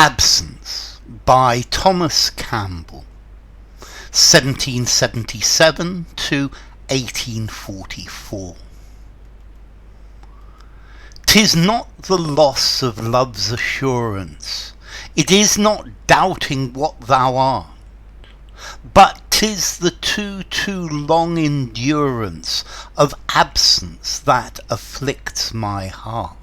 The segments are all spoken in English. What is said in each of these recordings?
Absence by Thomas Campbell, 1777 to 1844. 'Tis not the loss of love's assurance, it is not doubting what thou art, but 'tis the too long endurance of absence that afflicts my heart.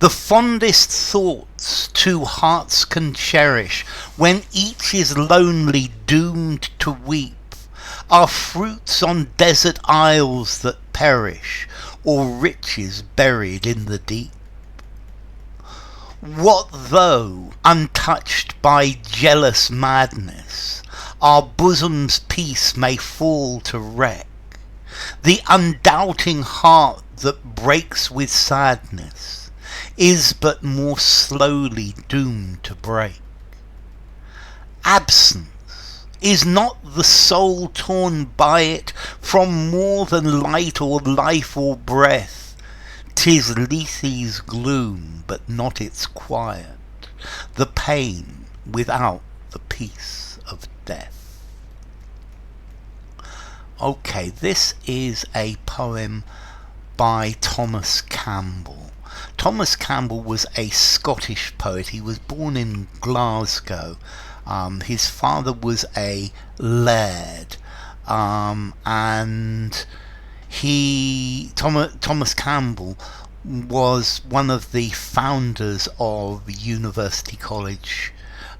The fondest thoughts two hearts can cherish, when each is lonely doomed to weep, are fruits on desert isles that perish, or riches buried in the deep. What though, untouched by jealous madness, our bosom's peace may fall to wreck, the undoubting heart that breaks with sadness is but more slowly doomed to break. Absence is not the soul torn by it from more than light or life or breath. 'Tis Lethe's gloom, but not its quiet, the pain without the peace of death. Okay, this is a poem by Thomas Campbell. Thomas Campbell was a Scottish poet. He was born in Glasgow. His father was a laird, and Thomas Campbell was one of the founders of University College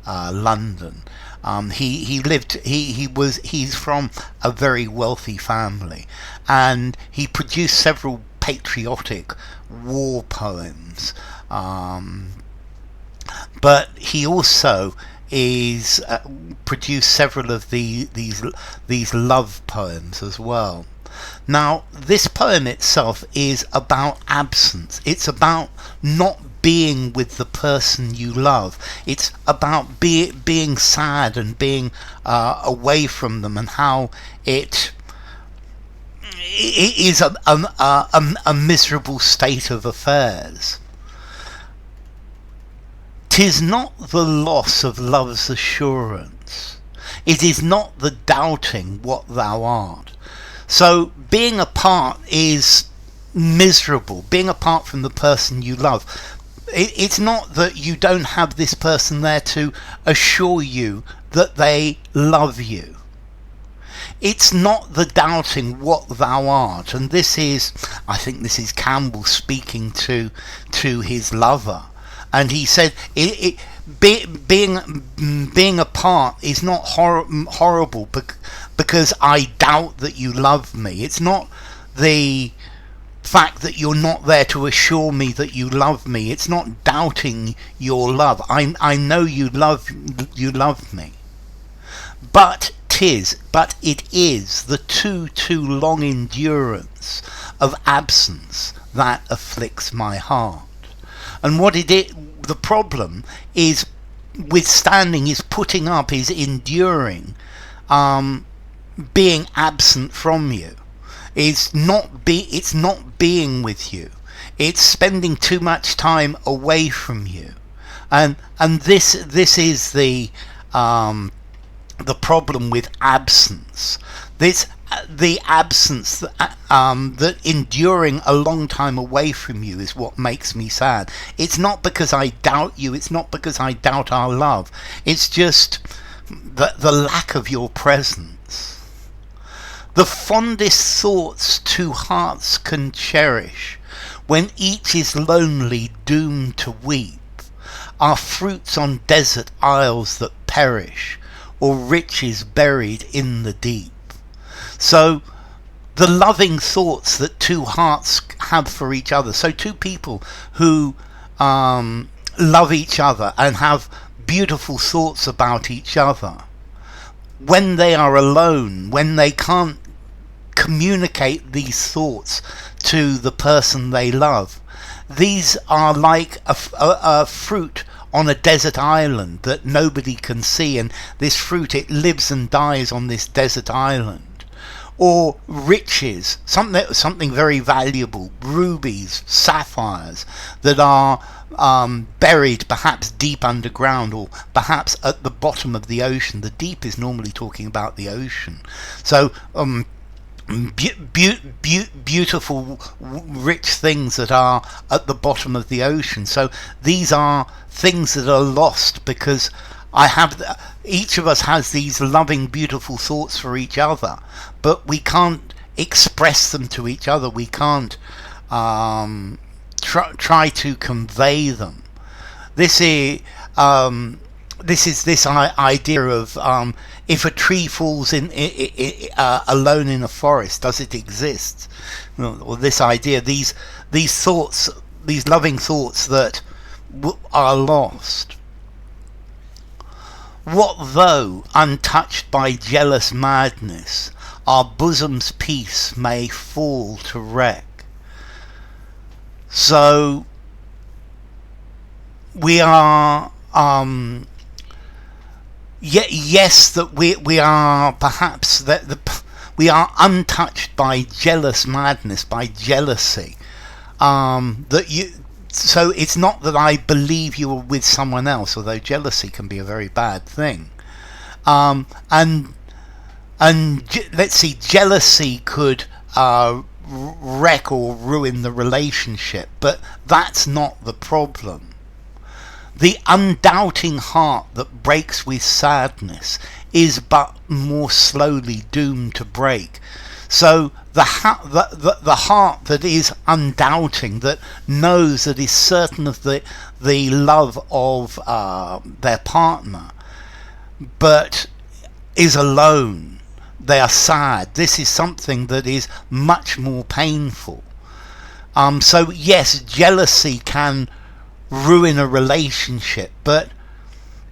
London. He's from a very wealthy family, and he produced several patriotic war poems, but he also is produced several of these love poems as well. Now, this poem itself is about absence. It's about not being with the person you love. It's about being sad and being away from them, and how it is a miserable state of affairs. 'Tis not the loss of love's assurance, it is not the doubting what thou art. So being apart is miserable. Being apart from the person you love, it's not that you don't have this person there to assure you that they love you. It's not the doubting what thou art. And this is, I think this is Campbell speaking to his lover. And he said, being apart is not horrible because I doubt that you love me. It's not the fact that you're not there to assure me that you love me. It's not doubting your love. I know you love me. But it is the too long endurance of absence that afflicts my heart. And the problem is withstanding, is putting up, is enduring being absent from you. It's not being with you. It's spending too much time away from you. And this is the problem with absence. The absence that enduring a long time away from you is what makes me sad. It's not because I doubt you. It's not because I doubt our love. It's just the lack of your presence. The fondest thoughts two hearts can cherish, when each is lonely doomed to weep, are fruits on desert isles that perish, or riches buried in the deep. So the loving thoughts that two hearts have for each other, so two people who love each other and have beautiful thoughts about each other, when they are alone, when they can't communicate these thoughts to the person they love, these are like a fruit on a desert island that nobody can see, and this fruit, it lives and dies on this desert island. or riches, something very valuable, rubies, sapphires, that are buried perhaps deep underground or perhaps at the bottom of the ocean. The deep is normally talking about the ocean. So beautiful, rich things that are at the bottom of the ocean. So these are things that are lost because each of us has these loving, beautiful thoughts for each other, but we can't express them to each other. We can't try to convey them. This is this idea of if a tree falls alone in a forest, does it exist? Or this idea, these thoughts, these loving thoughts that are lost. What though, untouched by jealous madness, our bosom's peace may fall to wreck? So we are yes, that we are perhaps we are untouched by jealous madness, by jealousy. So it's not that I believe you are with someone else, although jealousy can be a very bad thing. And let's see, jealousy could wreck or ruin the relationship, but that's not the problem. The undoubting heart that breaks with sadness is but more slowly doomed to break. So the heart that is undoubting, that knows, that is certain of the love of their partner, but is alone, they are sad. This is something that is much more painful. So yes, jealousy can ruin a relationship, but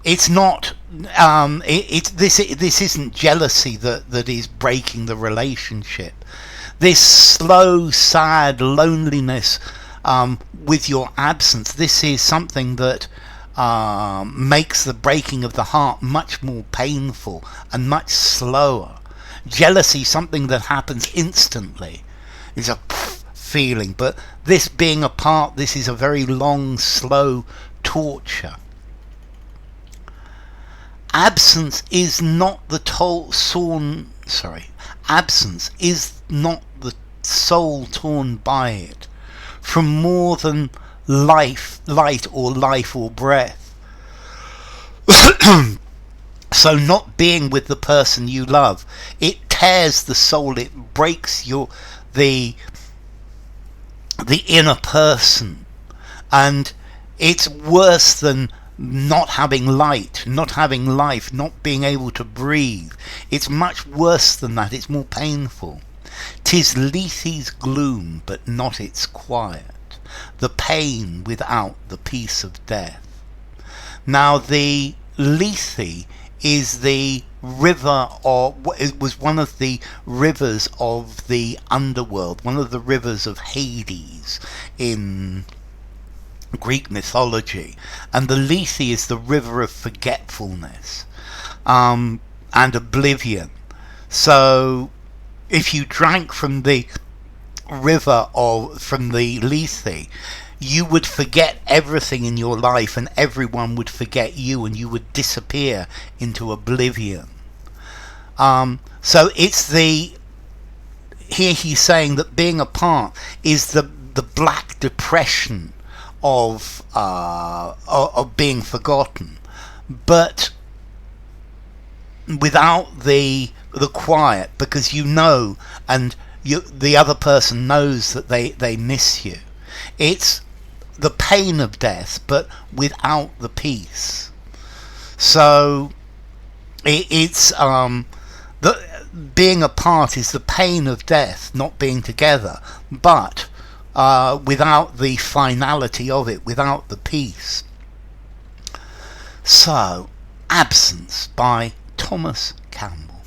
it's not. This isn't jealousy that is breaking the relationship. This slow, sad loneliness with your absence. This is something that makes the breaking of the heart much more painful and much slower. Jealousy, something that happens instantly, is a feeling, but this being apart, this is a very long, slow torture. Absence is not the absence is not the soul torn by it from more than light or breath. So not being with the person you love, it tears the soul, it breaks the inner person, and it's worse than not having light, not having life, not being able to breathe. It's much worse than that. It's more painful. 'Tis Lethe's gloom, but not its quiet, the pain without the peace of death. Now the Lethe is the river, or it was one of the rivers of the underworld, one of the rivers of Hades in Greek mythology, and the Lethe is the river of forgetfulness and oblivion. So if you drank from the river or from the Lethe, you would forget everything in your life, and everyone would forget you, and you would disappear into oblivion. So it's here he's saying that being apart is the black depression of being forgotten, but without the quiet, because you know, and the other person knows that they miss you. It's the pain of death, but without the peace. So it's the being apart is the pain of death, not being together, but without the finality of it, without the peace. So, Absence by Thomas Campbell.